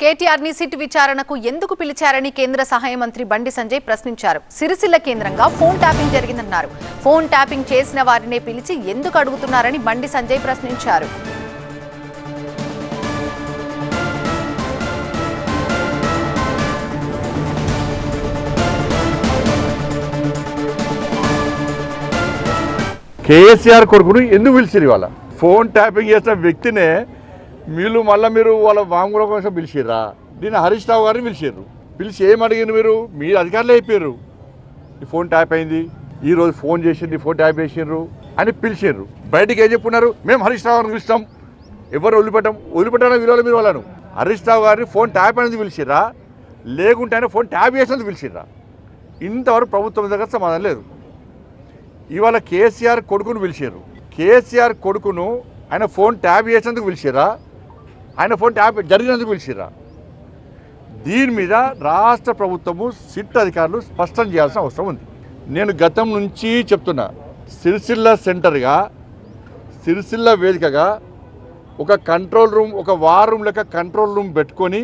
కేటీఆర్ ని సిట్ విచారణకు ఎందుకు పిలిచారని కేంద్ర సహాయ మంత్రి బండి సంజయ్ ప్రశ్నించారు. సిరిసిల్ల కేంద్రంగా ఫోన్ ట్యాపింగ్ జరిగిందన్నారు. ఫోన్ ట్యాపింగ్ చేసిన వారినే పిలిచి ఎందుకు అడుగుతున్నారని బండి సంజయ్ ప్రశ్నించారు. కేసీఆర్ కొడుకును ఎందుకు పిలిచిరు? వాళ్ళ ఫోన్ ట్యాపింగ్ చేసిన వ్యక్తినే మీరు వాళ్ళ వాంగ్మూలం కోసం పిలిచిర్రా? దీన్ని హరీష్ రావు గారిని పిలిచి ఏమడిగిన మీరు అధికారులు అయిపోయారు. ఈ ఫోన్ ట్యాప్ అయింది, ఈరోజు ఫోన్ చేసింది, ఫోన్ ట్యాప్ చేసిండ్రు అని పిలిచిర్రు. బయటికి ఏం చెప్పున్నారు? మేము హరీష్ రావు గారిని పిలుస్తాం, ఎవరు వదిలిపెట్టారో విలువలు మీరు వాళ్ళను. హరీష్ రావు గారిని ఫోన్ ట్యాప్ అనేది పిలిచిర్రా, లేకుంటే ఫోన్ ట్యాప్ చేసినందుకు పిలిచిర్రా? ఇంతవరకు ప్రభుత్వం దగ్గర సమాధానం లేదు. ఇవాళ కేసీఆర్ కొడుకును పిలిచారు. కేసీఆర్ కొడుకును ఆయన ఫోన్ ట్యాప్ చేసినందుకు పిలిచిర్రా, ఆయన ఫోన్ ట్యాప్ జరిగినందుకు పిలిచిర్రా? దీని మీద రాష్ట్ర ప్రభుత్వము సిట్ అధికారులు స్పష్టం చేయాల్సిన అవసరం ఉంది. నేను గతం నుంచి చెప్తున్నా, సిరిసిల్ల సెంటర్గా, సిరిసిల్ల వేదికగా ఒక కంట్రోల్ రూమ్, ఒక వార్ రూమ్ లెక్క కంట్రోల్ రూమ్ పెట్టుకొని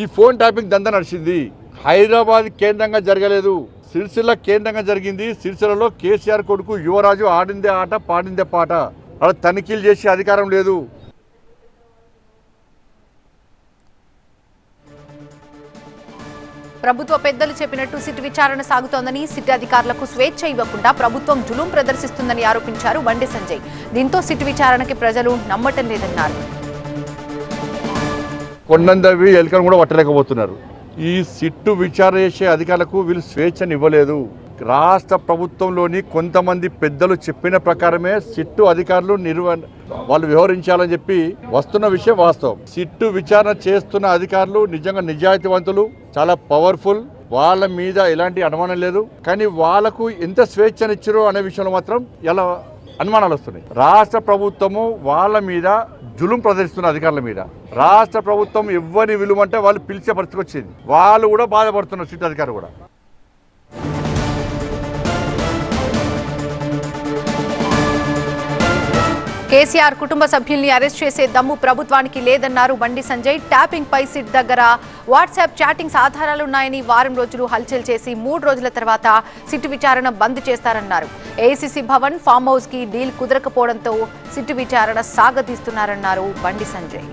ఈ ఫోన్ ట్యాపింగ్ దందా నడిచింది. హైదరాబాద్ కేంద్రంగా జరగలేదు, సిరిసిల్ల కేంద్రంగా జరిగింది. సిరిసిల్లలో కేసీఆర్ కొడుకు యువరాజు ఆడిందే ఆట, పాడిందే పాట. అలా తనిఖీలు చేసే అధికారం లేదు. ప్రభుత్వ పెద్దలు చెప్పినట్టు సిట్ విచారణ సాగుతోందని, సిట్ అధికారులకు స్వేచ్ఛ ఇవ్వకుండా ప్రభుత్వం జులుం ప్రదర్శిస్తుందని ఆరోపించారు బండి సంజయ్. దీంతో సిట్ విచారణకి ప్రజలు నమ్మటం లేదన్నారు. కొండందవి ఎలుకను కూడా పట్టలేకపోతున్నారు. ఈ సిట్టు విచారణ చేసే అధికారులకు వీళ్ళు స్వేచ్ఛను ఇవ్వలేదు. రాష్ట్ర ప్రభుత్వంలోని కొంతమంది పెద్దలు చెప్పిన ప్రకారమే సిట్టు అధికారులు వాళ్ళు వ్యవహరించాలని చెప్పి వస్తున్న విషయం వాస్తవం. సిట్టు విచారణ చేస్తున్న అధికారులు నిజంగా నిజాయితీవంతులు, చాలా పవర్ఫుల్, వాళ్ళ మీద ఎలాంటి అనుమానం లేదు. కానీ వాళ్ళకు ఎంత స్వేచ్ఛనిచ్చారో అనే విషయంలో మాత్రం ఎలా అనుమానాలు వస్తున్నాయి. రాష్ట్ర ప్రభుత్వము వాళ్ళ మీద జులుం ప్రదర్శిస్తున్న అధికారుల మీద. రాష్ట్ర ప్రభుత్వం ఎవరిని విలువంటే వాళ్ళు పిలిచే పరిస్థితికి వచ్చింది. వాళ్ళు కూడా బాధపడుతున్నారు, సిట్ అధికారులు కూడా. కేసీఆర్ కుటుంబ సభ్యుల్ని అరెస్ట్ చేసే దమ్ము ప్రభుత్వానికి లేదన్నారు బండి సంజయ్. ట్యాపింగ్ పై సిట్ దగ్గర వాట్సాప్ చాటింగ్స్ ఆధారాలున్నాయని, వారం రోజులు హల్చల్ చేసి 3 రోజుల తర్వాత సిట్ విచారణ బంద్ చేస్తారన్నారు. ఏఐసీసీ భవన్, ఫామ్ హౌస్ కి డీల్ కుదరకపోవడంతో సిట్ విచారణ సాగదీస్తున్నారన్నారు బండి సంజయ్.